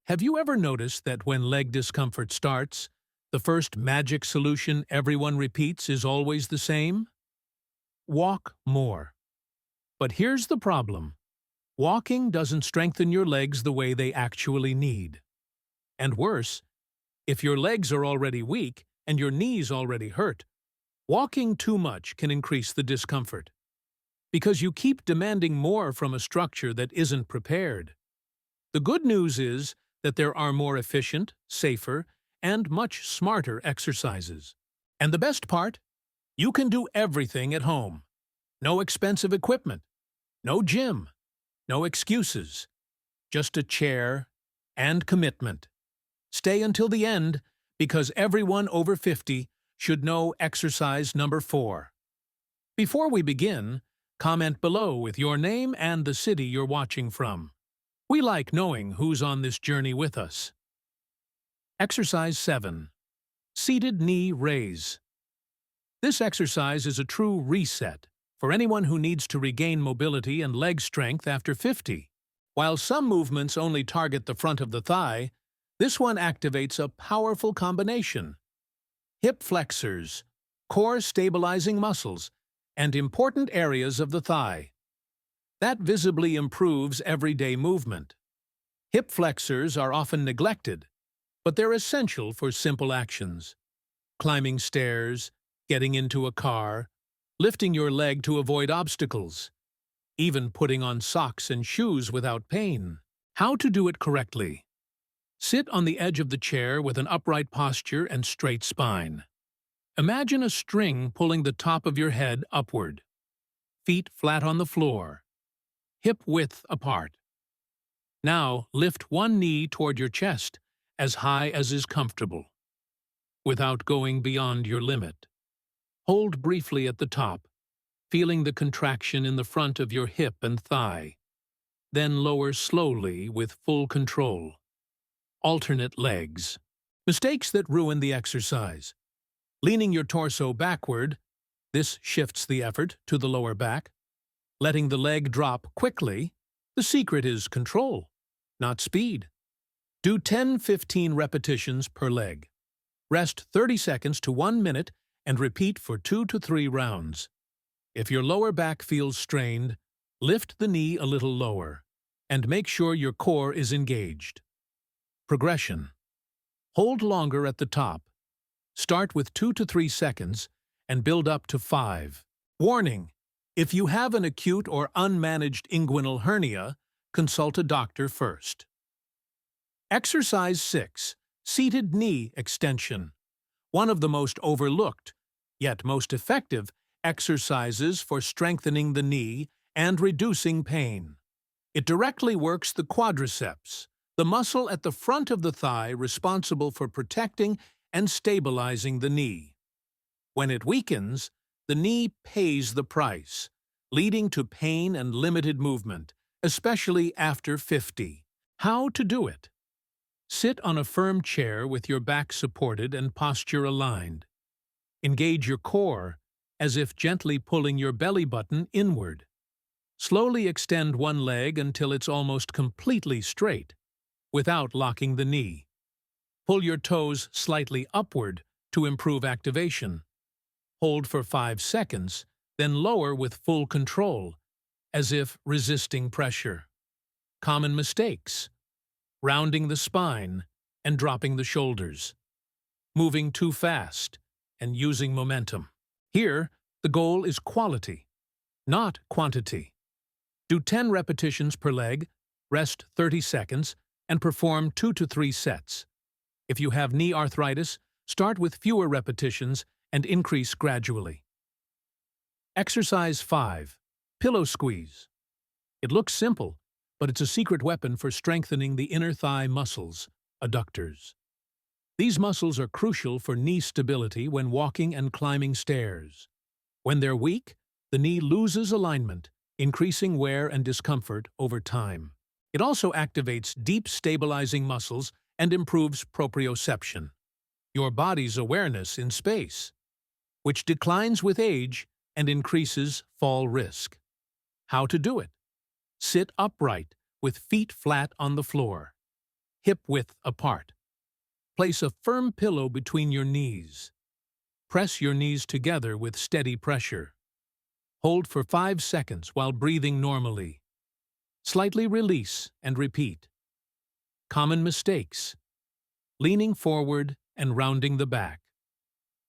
Have you ever noticed that when leg discomfort starts, the first magic solution everyone repeats is always the same? Walk more. But here's the problem. Walking doesn't strengthen your legs the way they actually need. And worse, if your legs are already weak and your knees already hurt, walking too much can increase the discomfort. Because you keep demanding more from a structure that isn't prepared. The good news is that there are more efficient, safer, and much smarter exercises. And the best part? You can do everything at home. No expensive equipment, no gym, no excuses, just a chair and commitment. Stay until the end because everyone over 50 should know exercise number 4. Before we begin, comment below with your name and the city you're watching from. We like knowing who's on this journey with us. Exercise 7. Seated Knee Raise. This exercise is a true reset for anyone who needs to regain mobility and leg strength after 50. While some movements only target the front of the thigh, this one activates a powerful combination: hip flexors, core stabilizing muscles, and important areas of the thigh. That visibly improves everyday movement. Hip flexors are often neglected, but they're essential for simple actions. Climbing stairs, getting into a car, lifting your leg to avoid obstacles, even putting on socks and shoes without pain. How to do it correctly? Sit on the edge of the chair with an upright posture and straight spine. Imagine a string pulling the top of your head upward. Feet flat on the floor. Hip width apart. Now lift one knee toward your chest, as high as is comfortable, without going beyond your limit. Hold briefly at the top, feeling the contraction in the front of your hip and thigh. Then lower slowly with full control. Alternate legs. Mistakes that ruin the exercise. Leaning your torso backward, this shifts the effort to the lower back. Letting the leg drop quickly, the secret is control, not speed. Do 10-15 repetitions per leg. Rest 30 seconds to 1 minute and repeat for 2 to 3 rounds. If your lower back feels strained, lift the knee a little lower and make sure your core is engaged. Progression. Hold longer at the top. Start with 2 to 3 seconds and build up to 5. Warning: if you have an acute or unmanaged inguinal hernia, consult a doctor first. Exercise 6. Seated Knee Extension. One of the most overlooked, yet most effective, exercises for strengthening the knee and reducing pain. It directly works the quadriceps, the muscle at the front of the thigh responsible for protecting and stabilizing the knee. When it weakens, the knee pays the price, leading to pain and limited movement, especially after 50. How to do it? Sit on a firm chair with your back supported and posture aligned. Engage your core, as if gently pulling your belly button inward. Slowly extend one leg until it's almost completely straight, without locking the knee. Pull your toes slightly upward to improve activation. Hold for 5 seconds, then lower with full control, as if resisting pressure. Common mistakes: rounding the spine and dropping the shoulders, moving too fast and using momentum. Here, the goal is quality, not quantity. Do 10 repetitions per leg, rest 30 seconds, and perform 2 to 3 sets. If you have knee arthritis, start with fewer repetitions and increase gradually. Exercise 5. Pillow Squeeze. It looks simple, but it's a secret weapon for strengthening the inner thigh muscles, adductors. These muscles are crucial for knee stability when walking and climbing stairs. When they're weak, the knee loses alignment, increasing wear and discomfort over time. It also activates deep stabilizing muscles and improves proprioception, your body's awareness in space, which declines with age and increases fall risk. How to do it? Sit upright with feet flat on the floor. hip-width apart. Place a firm pillow between your knees. Press your knees together with steady pressure. Hold for 5 seconds while breathing normally. Slightly release and repeat. Common mistakes: leaning forward and rounding the back.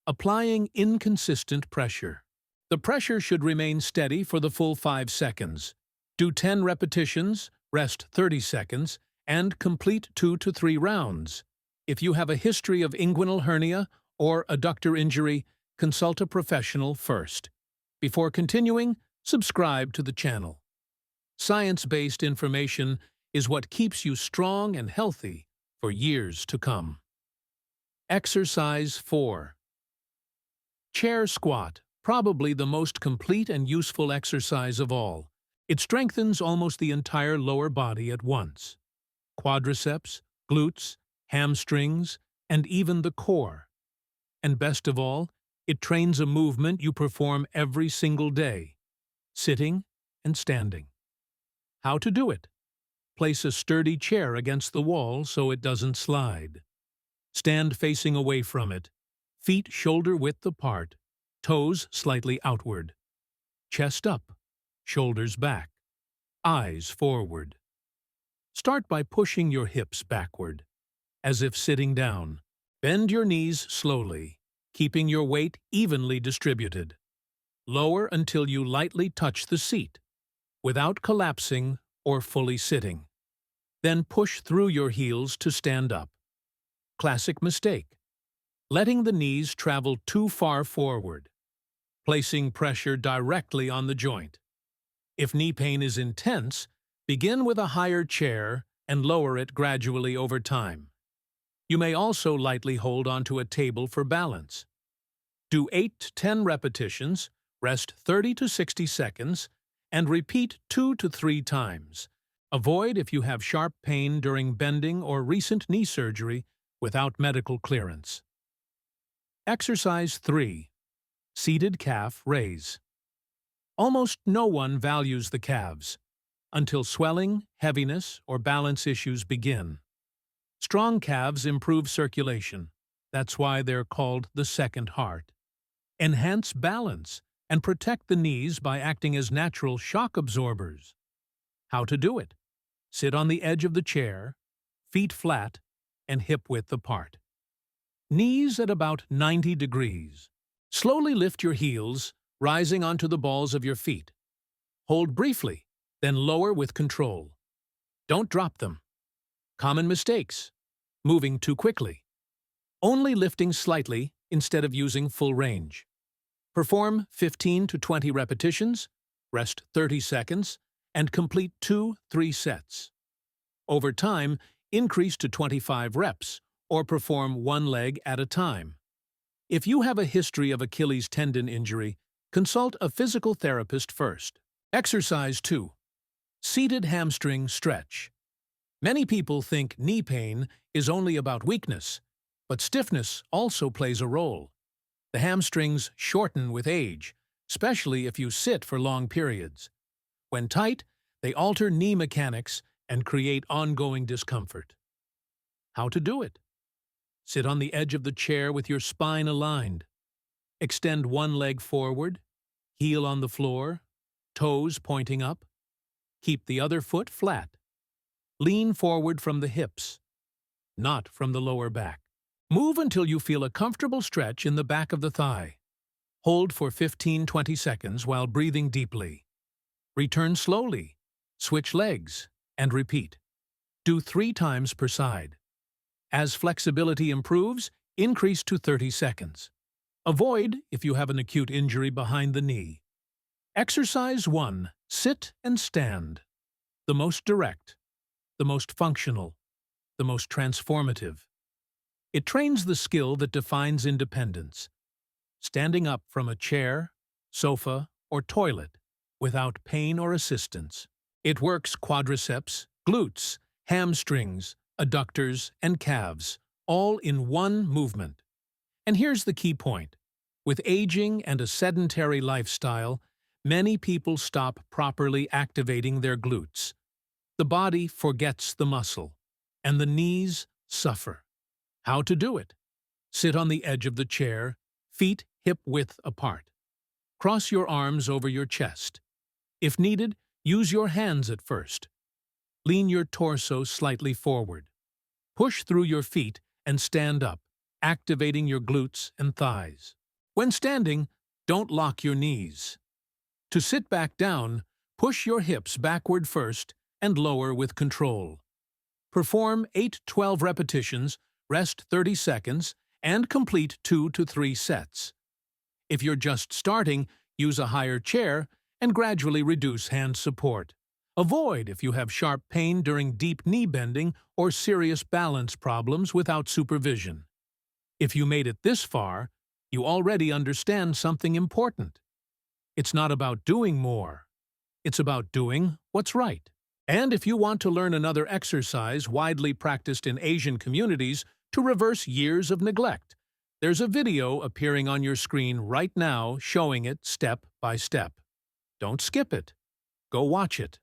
Applying inconsistent pressure. The pressure should remain steady for the full 5 seconds. Do 10 repetitions, rest 30 seconds, and complete 2 to 3 rounds. If you have a history of inguinal hernia or adductor injury, consult a professional first. Before continuing, subscribe to the channel. Science-based information is what keeps you strong and healthy for years to come. Exercise 4. Chair squat, probably the most complete and useful exercise of all. It strengthens almost the entire lower body at once. Quadriceps, glutes, hamstrings, and even the core. And best of all, it trains a movement you perform every single day, sitting and standing. How to do it? Place a sturdy chair against the wall so it doesn't slide. Stand facing away from it, feet shoulder-width apart, toes slightly outward. Chest up, shoulders back, eyes forward. Start by pushing your hips backward, as if sitting down. Bend your knees slowly, keeping your weight evenly distributed. Lower until you lightly touch the seat, without collapsing or fully sitting. Then push through your heels to stand up. Classic mistake: letting the knees travel too far forward, placing pressure directly on the joint. If knee pain is intense, begin with a higher chair and lower it gradually over time. You may also lightly hold onto a table for balance. Do 8 to 10 repetitions, rest 30 to 60 seconds, and repeat 2 to 3 times. Avoid if you have sharp pain during bending or recent knee surgery without medical clearance. Exercise 3. Seated calf raise. Almost no one values the calves until swelling, heaviness, or balance issues begin. Strong calves improve circulation. That's why they're called the second heart. Enhance balance and protect the knees by acting as natural shock absorbers. How to do it? Sit on the edge of the chair, feet flat, and hip-width apart. Knees at about 90 degrees. Slowly lift your heels, rising onto the balls of your feet. Hold briefly, then lower with control. Don't drop them. Common mistakes: moving too quickly, only lifting slightly instead of using full range. Perform 15 to 20 repetitions, rest 30 seconds, and complete 2-3 sets. Over time, increase to 25 reps, or perform one leg at a time. If you have a history of Achilles tendon injury, consult a physical therapist first. Exercise 2. Seated hamstring stretch. Many people think knee pain is only about weakness, but stiffness also plays a role. The hamstrings shorten with age, especially if you sit for long periods. When tight, they alter knee mechanics and create ongoing discomfort. How to do it? Sit on the edge of the chair with your spine aligned. Extend one leg forward, heel on the floor, toes pointing up. Keep the other foot flat. Lean forward from the hips, not from the lower back. Move until you feel a comfortable stretch in the back of the thigh. Hold for 15-20 seconds while breathing deeply. Return slowly, switch legs, and repeat. Do 3 times per side. As flexibility improves, increase to 30 seconds. Avoid if you have an acute injury behind the knee. Exercise 1. Sit and stand. The most direct, the most functional, the most transformative. It trains the skill that defines independence. Standing up from a chair, sofa, or toilet without pain or assistance. It works quadriceps, glutes, hamstrings, adductors, and calves, all in one movement. And here's the key point. With aging and a sedentary lifestyle, many people stop properly activating their glutes. The body forgets the muscle. and the knees suffer. How to do it? Sit on the edge of the chair, feet hip-width apart. Cross your arms over your chest. If needed, use your hands at first. Lean your torso slightly forward. Push through your feet and stand up, activating your glutes and thighs. When standing, don't lock your knees. To sit back down, push your hips backward first and lower with control. Perform 8-12 repetitions, rest 30 seconds, and complete 2 to 3 sets. If you're just starting, use a higher chair and gradually reduce hand support. Avoid if you have sharp pain during deep knee bending or serious balance problems without supervision. If you made it this far, you already understand something important. It's not about doing more. It's about doing what's right. And if you want to learn another exercise widely practiced in Asian communities to reverse years of neglect, there's a video appearing on your screen right now showing it step by step. Don't skip it. Go watch it.